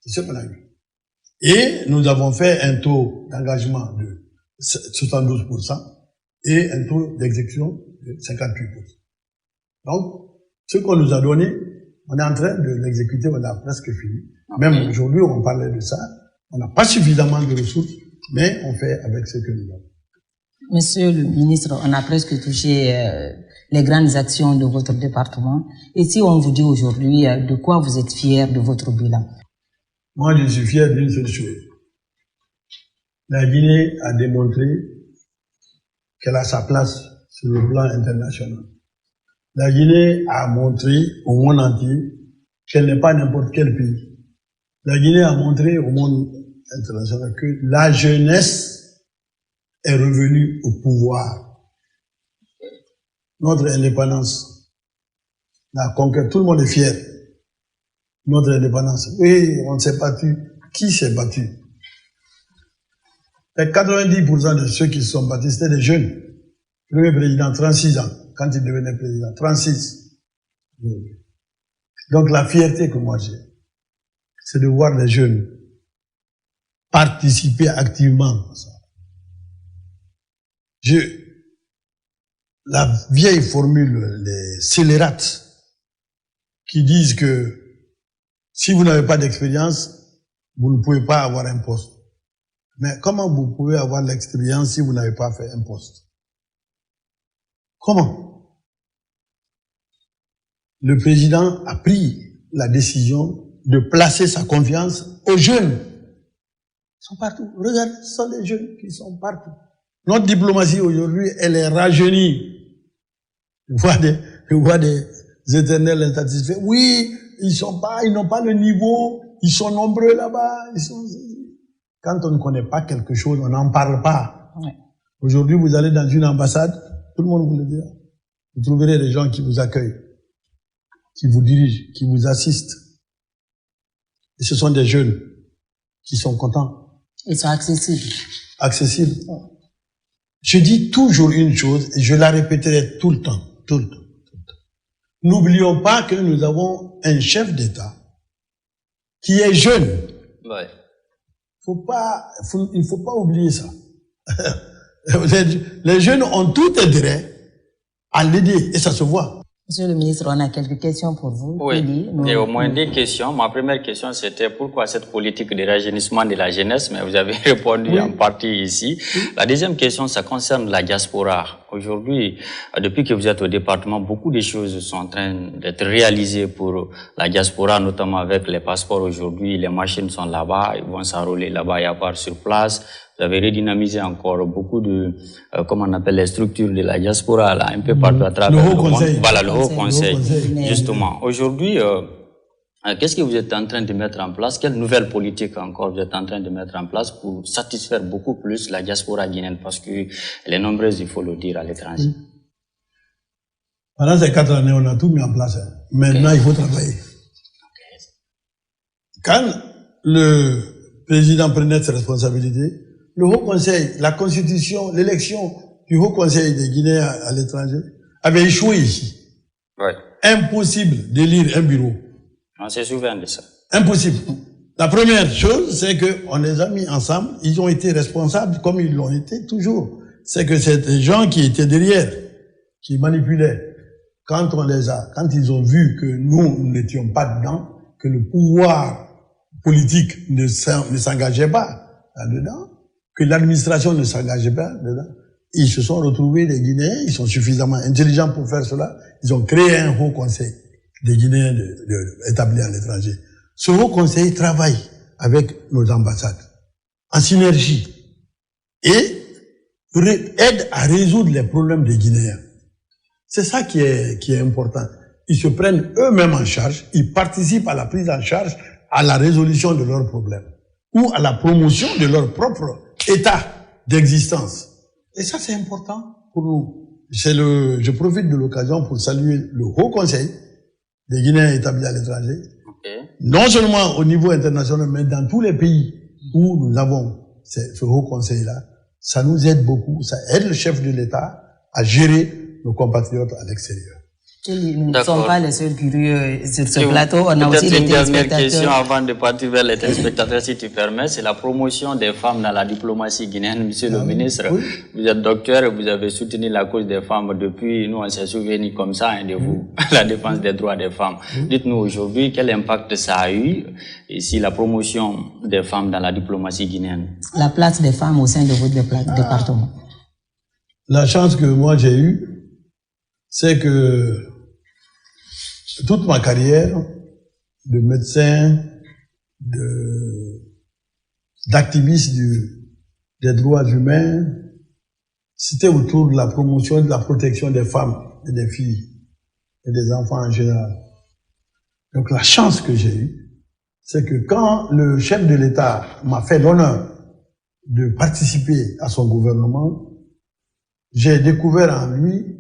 C'est ce qu'on a eu. Et nous avons fait un taux d'engagement de 72% et un taux d'exécution de 58%. Donc, ce qu'on nous a donné, on est en train de l'exécuter, on a presque fini. Même aujourd'hui, on parlait de ça. On n'a pas suffisamment de ressources, mais on fait avec ce que nous avons. Monsieur le ministre, on a presque touché les grandes actions de votre département. Et si on vous dit aujourd'hui de quoi vous êtes fier de votre bilan? Moi, je suis fier d'une seule chose. La Guinée a démontré qu'elle a sa place sur le plan international. La Guinée a montré au monde entier qu'elle n'est pas n'importe quel pays. La Guinée a montré au monde international que la jeunesse est revenue au pouvoir. Notre indépendance, la conquête, tout le monde est fier. Notre indépendance. Oui, on s'est battu. Qui s'est battu? 90% de ceux qui se sont battus, c'était des jeunes. Le premier président, 36 ans, quand il devenait président, 36. Donc la fierté que moi j'ai, c'est de voir les jeunes participer activement à ça. La vieille formule, les scélérates, qui disent que si vous n'avez pas d'expérience, vous ne pouvez pas avoir un poste. Mais comment vous pouvez avoir l'expérience si vous n'avez pas fait un poste? Comment? Le président a pris la décision de placer sa confiance aux jeunes. Ils sont partout. Regardez, ce sont des jeunes qui sont partout. Notre diplomatie aujourd'hui, elle est rajeunie. Je vois des éternels insatisfaits. Oui, ils n'ont pas le niveau, ils sont nombreux là-bas. Quand on ne connaît pas quelque chose, on n'en parle pas. Ouais. Aujourd'hui, vous allez dans une ambassade, tout le monde vous le dira. Vous trouverez des gens qui vous accueillent, qui vous dirigent, qui vous assistent. Et ce sont des jeunes qui sont contents. Ils sont accessibles. Accessibles. Ouais. Je dis toujours une chose, et je la répéterai tout le temps. N'oublions pas que nous avons un chef d'État qui est jeune. Ouais. Il faut pas oublier ça. Les jeunes ont tout intérêt à l'aider, et ça se voit. Monsieur le ministre, on a quelques questions pour vous. Oui, et au moins des questions. Ma première question, c'était pourquoi cette politique de rajeunissement de la jeunesse, mais vous avez répondu en partie ici. La deuxième question, ça concerne la diaspora. Aujourd'hui, depuis que vous êtes au département, beaucoup de choses sont en train d'être réalisées pour la diaspora, notamment avec les passeports aujourd'hui. Les machines sont là-bas, ils vont s'enrôler là-bas et avoir sur place. Vous avez redynamisé encore beaucoup de, comment on appelle les structures de la diaspora, là, un peu partout à travers le monde. Voilà, le Haut Conseil. Justement. Aujourd'hui, qu'est-ce que vous êtes en train de mettre en place? Quelle nouvelle politique encore vous êtes en train de mettre en place pour satisfaire beaucoup plus la diaspora guinéenne? Parce que elle est nombreuse, il faut le dire, à l'étranger. Pendant ces 4 années, on a tout mis en place. Maintenant, il faut travailler. Quand le président prenait ses responsabilités, le Haut Conseil, la Constitution, l'élection du Haut Conseil des Guinéens à l'étranger avait échoué ici. Ouais. Impossible d'élire un bureau. On se souvient de ça. Impossible. La première chose, c'est qu'on les a mis ensemble, ils ont été responsables comme ils l'ont été toujours. C'est que c'est des gens qui étaient derrière, qui manipulaient. Quand ils ont vu que nous n'étions pas dedans, que le pouvoir politique ne s'engageait pas là-dedans, que l'administration ne s'engageait pas dedans, ils se sont retrouvés, les Guinéens, ils sont suffisamment intelligents pour faire cela, ils ont créé un Haut Conseil des Guinéens établis à l'étranger. Ce Haut Conseil travaille avec nos ambassades, en synergie, et aide à résoudre les problèmes des Guinéens. C'est ça qui est important. Ils se prennent eux-mêmes en charge, ils participent à la prise en charge, à la résolution de leurs problèmes, ou à la promotion de leur propre état d'existence. Et ça, c'est important pour nous. Je profite de l'occasion pour saluer le Haut Conseil des Guinéens établis à l'étranger. Non seulement au niveau international, mais dans tous les pays où nous avons ce Haut Conseil-là. Ça nous aide beaucoup, ça aide le chef de l'État à gérer nos compatriotes à l'extérieur. Nous ne sommes pas les seuls curieux sur ce plateau. On a aussi les téléspectateurs. Une dernière question avant de partir vers les téléspectateurs, si tu permets. C'est la promotion des femmes dans la diplomatie guinéenne. Monsieur le ministre, vous êtes docteur et vous avez soutenu la cause des femmes depuis, nous on s'est souvenu comme ça de vous, la défense des droits des femmes. Dites-nous aujourd'hui quel impact ça a eu ici la promotion des femmes dans la diplomatie guinéenne. La place des femmes au sein de votre département. La chance que moi j'ai eue, c'est que toute ma carrière de médecin, d'activiste des droits humains, c'était autour de la promotion et de la protection des femmes et des filles et des enfants en général. Donc la chance que j'ai eue, c'est que quand le chef de l'État m'a fait l'honneur de participer à son gouvernement, j'ai découvert en lui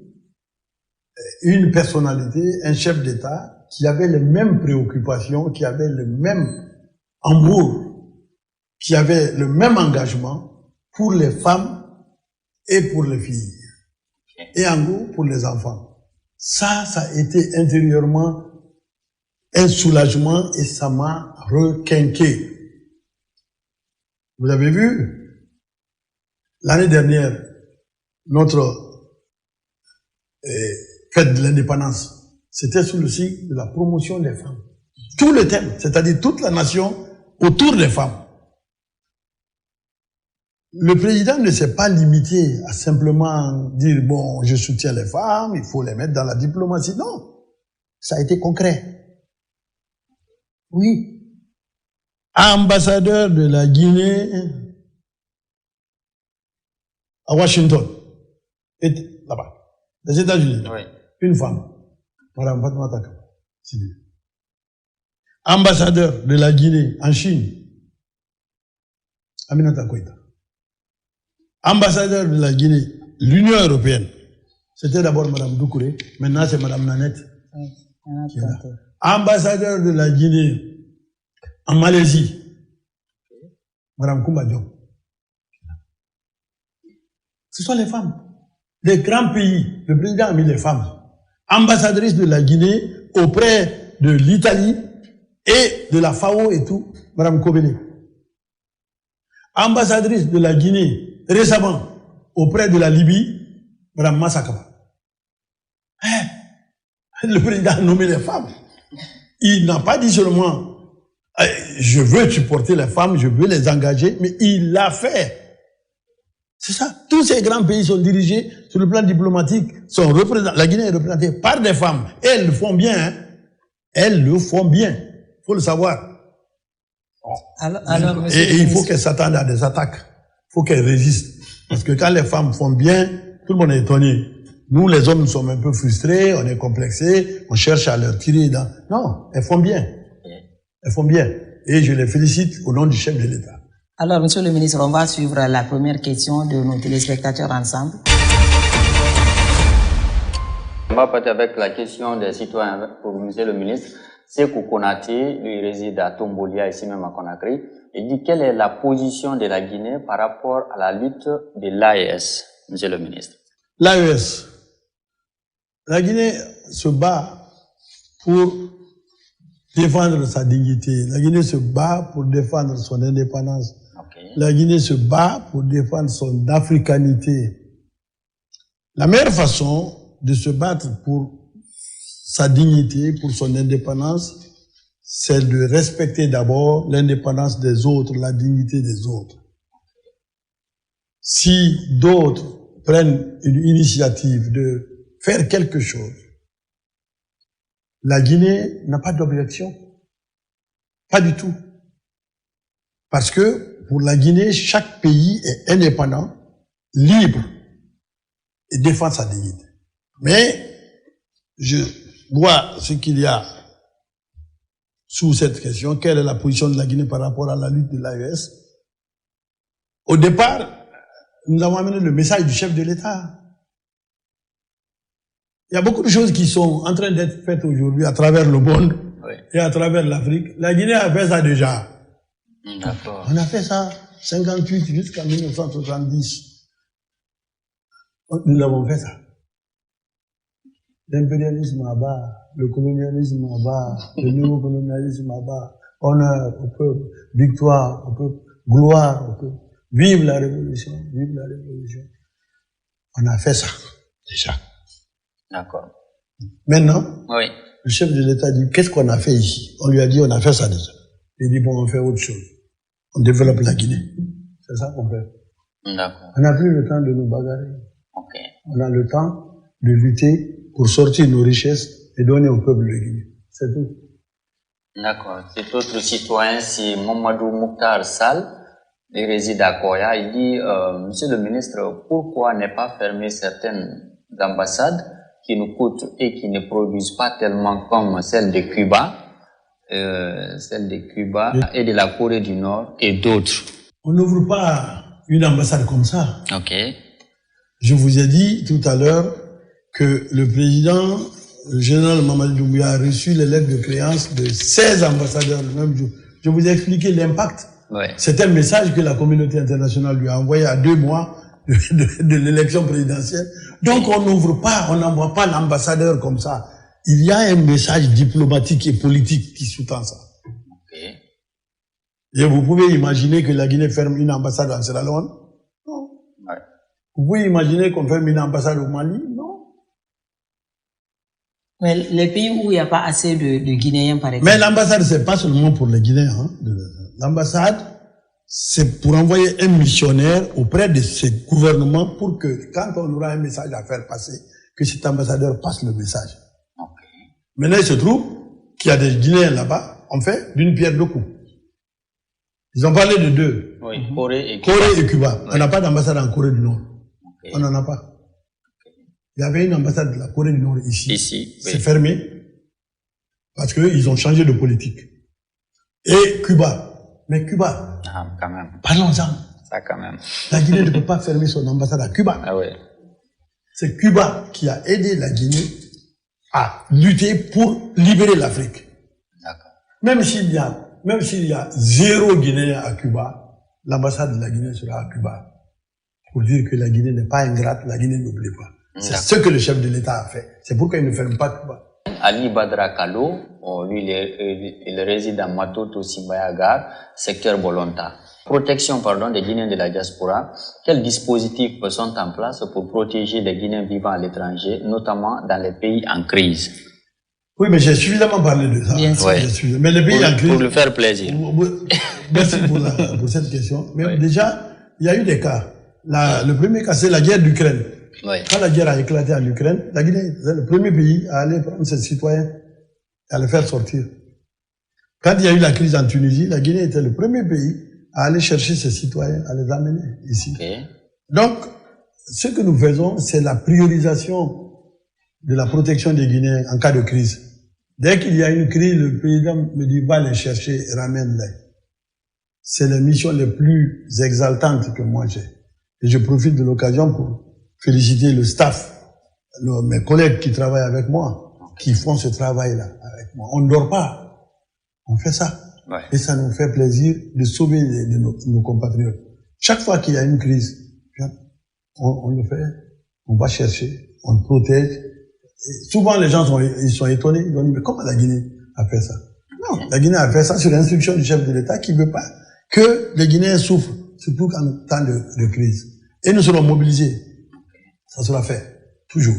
une personnalité, un chef d'État qui avait les mêmes préoccupations, qui avait le même amour, qui avait le même engagement pour les femmes et pour les filles. Et en gros, pour les enfants. Ça a été intérieurement un soulagement et ça m'a requinqué. Vous avez vu, l'année dernière, notre fête de l'indépendance, c'était sous le signe de la promotion des femmes. Tout le thème, c'est-à-dire toute la nation autour des femmes. Le président ne s'est pas limité à simplement dire, bon, je soutiens les femmes, il faut les mettre dans la diplomatie. Non, ça a été concret. Oui. Ambassadeur de la Guinée à Washington, là-bas, des États-Unis, oui. Une femme, Madame Fatma Taka. Ambassadeur de la Guinée en Chine, Aminata Koïta. Ambassadeur de la Guinée, l'Union européenne, c'était d'abord Madame Doucouré, maintenant c'est Madame Nanette. Oui. Ambassadeur de la Guinée en Malaisie, Madame Koumba Diop. Ce sont les femmes. Des grands pays, le président a mis les femmes. Ambassadrice de la Guinée auprès de l'Italie et de la FAO et tout, Madame Kobele. Ambassadrice de la Guinée récemment auprès de la Libye, Madame Massakaba. Le président a nommé les femmes. Il n'a pas dit seulement je veux supporter les femmes, je veux les engager, mais il l'a fait. C'est ça. Tous ces grands pays sont dirigés sur le plan diplomatique, sont représentés. La Guinée est représentée par des femmes. Et elles le font bien. Hein. Elles le font bien. Il faut le savoir. Alors, et il faut qu'elles s'attendent à des attaques. Il faut qu'elles résistent. Parce que quand les femmes font bien, tout le monde est étonné. Nous, les hommes, nous sommes un peu frustrés, on est complexés, on cherche à leur tirer dans... Non, elles font bien. Elles font bien. Et je les félicite au nom du chef de l'État. Alors, Monsieur le ministre, on va suivre la première question de nos téléspectateurs ensemble. On va partir avec la question des citoyens pour Monsieur le ministre. Sékou Konaté, lui réside à Tombolia, ici même à Conakry. Il dit quelle est la position de la Guinée par rapport à la lutte de l'AES, Monsieur le ministre. L'AES. La Guinée se bat pour défendre sa dignité. La Guinée se bat pour défendre son indépendance. Okay. La Guinée se bat pour défendre son africanité. La meilleure façon de se battre pour sa dignité, pour son indépendance, c'est de respecter d'abord l'indépendance des autres, la dignité des autres. Si d'autres prennent une initiative de faire quelque chose, la Guinée n'a pas d'objection. Pas du tout. Parce que pour la Guinée, chaque pays est indépendant, libre et défend sa dignité. Mais je vois ce qu'il y a sous cette question. Quelle est la position de la Guinée par rapport à la lutte de l'AES? Au départ, nous avons amené le message du chef de l'État. Il y a beaucoup de choses qui sont en train d'être faites aujourd'hui à travers le monde et à travers l'Afrique. La Guinée a fait ça déjà. D'accord. On a fait ça 58 jusqu'à 1970. Nous l'avons fait ça. L'impérialisme à bas, le colonialisme à bas, le néocolonialisme à bas, honneur au peuple, victoire au peuple, gloire au peuple. Vive la révolution, vive la révolution. On a fait ça déjà. D'accord. Maintenant, oui. Le chef de l'État dit, qu'est-ce qu'on a fait ici? On lui a dit, on a fait ça déjà. Il dit, bon, on fait autre chose. On développe la Guinée. C'est ça qu'on fait. D'accord. On n'a plus le temps de nous bagarrer. Okay. On a le temps de lutter pour sortir nos richesses et donner au peuple de Guinée. C'est tout. D'accord. Cet autre citoyen, c'est Mamadou Mouktar Sall. Il réside à Koya. Il dit, Monsieur le ministre, pourquoi ne pas fermer certaines ambassades qui nous coûtent et qui ne produisent pas tellement comme celle de Cuba, et de la Corée du Nord et d'autres? On n'ouvre pas une ambassade comme ça. Ok. Je vous ai dit tout à l'heure que le président, le général Mamadi Doumbouya, a reçu les lettres de créance de 16 ambassadeurs le même jour. Je vous ai expliqué l'impact. Ouais. C'est un message que la communauté internationale lui a envoyé à 2 mois de l'élection présidentielle. Donc on n'ouvre pas, on n'envoie pas l'ambassadeur comme ça. il y a un message diplomatique et politique qui sous-tend ça. Okay. Et vous pouvez imaginer que la Guinée ferme une ambassade en Sierra Leone? Non. Ouais. Vous pouvez imaginer qu'on ferme une ambassade au Mali? Non. Mais les pays où il n'y a pas assez de Guinéens, par exemple. Mais l'ambassade, c'est pas seulement pour les Guinéens. Hein. L'ambassade, c'est pour envoyer un missionnaire auprès de ces gouvernements pour que, quand on aura un message à faire passer, que cet ambassadeur passe le message. Okay. Maintenant, il se trouve qu'il y a des Guinéens là-bas, on fait d'une pierre deux coups. Ils ont parlé de deux. Oui, Corée et Cuba. Corée et Cuba. Oui. On n'a pas d'ambassade en Corée du Nord. Okay. On n'en a pas. Il y avait une ambassade de la Corée du Nord ici. Ici, oui. C'est fermé parce qu'ils ont changé de politique. Et Cuba. Mais Cuba, Quand même. parlons-en. Ça, quand même. La Guinée ne peut pas fermer son ambassade à Cuba. Ah ouais. C'est Cuba qui a aidé la Guinée à lutter pour libérer l'Afrique. D'accord. Même s'il y a 0 Guinéen à Cuba, l'ambassade de la Guinée sera à Cuba. Pour dire que la Guinée n'est pas ingrate, la Guinée n'oublie pas. C'est ce que le chef de l'État a fait. C'est pourquoi il ne ferme pas Cuba. Ali Badra Kalo, lui, il réside à Matoto Simbayagar, secteur Bolonta. Protection, des Guinéens de la diaspora. Quels dispositifs sont en place pour protéger les Guinéens vivant à l'étranger, notamment dans les pays en crise? Oui, mais j'ai suffisamment parlé de ça. Bien sûr. Ouais. Mais les pays en crise... Pour lui faire plaisir. Merci pour cette question. Mais Oui. déjà, il y a eu des cas. Le premier cas, c'est la guerre d'Ukraine. Oui. Quand la guerre a éclaté en Ukraine, la Guinée, c'est le premier pays à aller prendre ses citoyens et à les faire sortir. Quand il y a eu la crise en Tunisie, la Guinée était le premier pays à aller chercher ses citoyens, à les amener ici. Okay. Donc, ce que nous faisons, c'est la priorisation de la protection des Guinéens en cas de crise. Dès qu'il y a une crise, le président me dit, va les chercher et ramène-les. C'est les missions les plus exaltantes que moi j'ai. Et je profite de l'occasion pour féliciter le staff, mes collègues qui travaillent avec moi, qui font ce travail-là avec moi. On ne dort pas. On fait ça. Ouais. Et ça nous fait plaisir de sauver nos compatriotes. Chaque fois qu'il y a une crise, on le fait, on va chercher, on protège. Et souvent, les gens sont étonnés. Ils disent, mais comment la Guinée a fait ça? Non, la Guinée a fait ça sur l'instruction du chef de l'État qui ne veut pas que les Guinéens souffrent, surtout en temps de crise. Et nous serons mobilisés. Ça sera fait, toujours.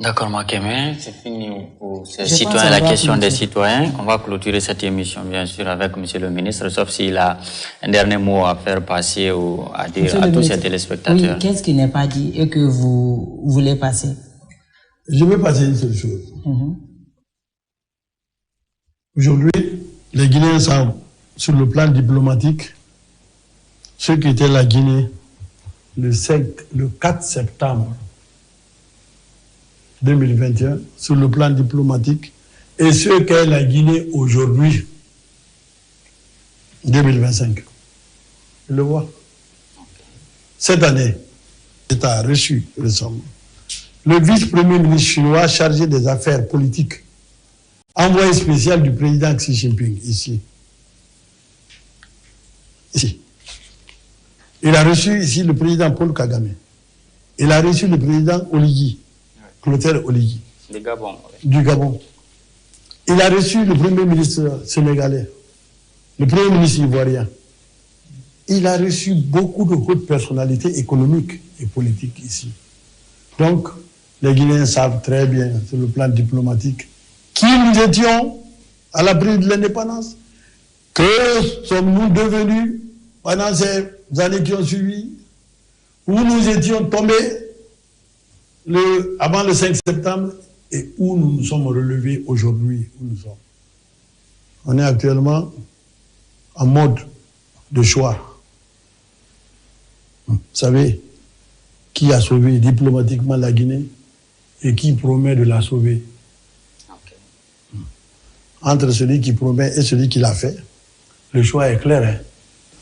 D'accord, Makeme, c'est fini pour ces citoyens, la question des citoyens. On va clôturer cette émission, bien sûr, avec Monsieur le ministre, sauf s'il a un dernier mot à faire passer ou à dire à tous ces téléspectateurs. Oui, qu'est-ce qui n'est pas dit et que vous voulez passer? Je veux passer une seule chose. Aujourd'hui, les Guinéens savent, sur le plan diplomatique, ce qu'était la Guinée le 4 septembre 2021 sur le plan diplomatique et ce qu'est la Guinée aujourd'hui, 2025. Je le vois. Cette année, l'État a reçu récemment le vice-premier ministre chinois chargé des affaires politiques, envoyé spécial du président Xi Jinping, ici. Ici. Il a reçu ici le président Paul Kagame. Il a reçu le président Oligui, Clotaire Oligui, du Gabon. Il a reçu le premier ministre sénégalais, le premier ministre ivoirien. Il a reçu beaucoup de hautes personnalités économiques et politiques ici. Donc, les Guinéens savent très bien, sur le plan diplomatique, qui nous étions à l'abri de l'indépendance, que sommes-nous devenus pendant ces années qui ont suivi, où nous étions tombés avant le 5 septembre et où nous nous sommes relevés aujourd'hui, où nous sommes. On est actuellement en mode de choix. Vous savez qui a sauvé diplomatiquement la Guinée et qui promet de la sauver. Okay. Entre celui qui promet et celui qui l'a fait, le choix est clair. Hein?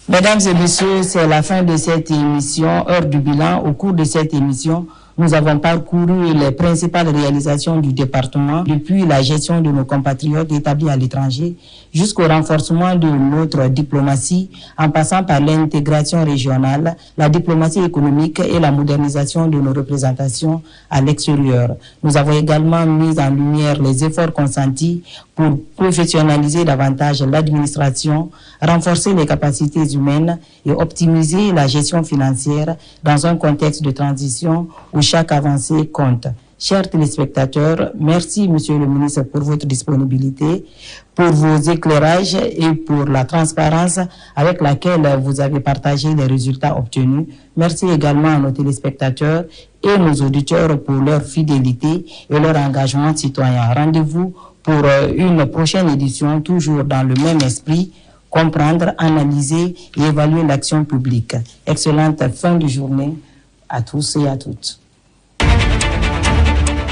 Mesdames et messieurs, c'est la fin de cette émission, Heure du bilan. Au cours de cette émission, Nous avons parcouru les principales réalisations du département, depuis la gestion de nos compatriotes établis à l'étranger jusqu'au renforcement de notre diplomatie, en passant par l'intégration régionale, la diplomatie économique et la modernisation de nos représentations à l'extérieur. Nous avons également mis en lumière les efforts consentis pour professionnaliser davantage l'administration, renforcer les capacités humaines et optimiser la gestion financière dans un contexte de transition où chaque avancée compte. Chers téléspectateurs, merci Monsieur le ministre pour votre disponibilité, pour vos éclairages et pour la transparence avec laquelle vous avez partagé les résultats obtenus. Merci également à nos téléspectateurs et nos auditeurs pour leur fidélité et leur engagement citoyen. Rendez-vous pour une prochaine édition, toujours dans le même esprit, comprendre, analyser et évaluer l'action publique. Excellente fin de journée à tous et à toutes.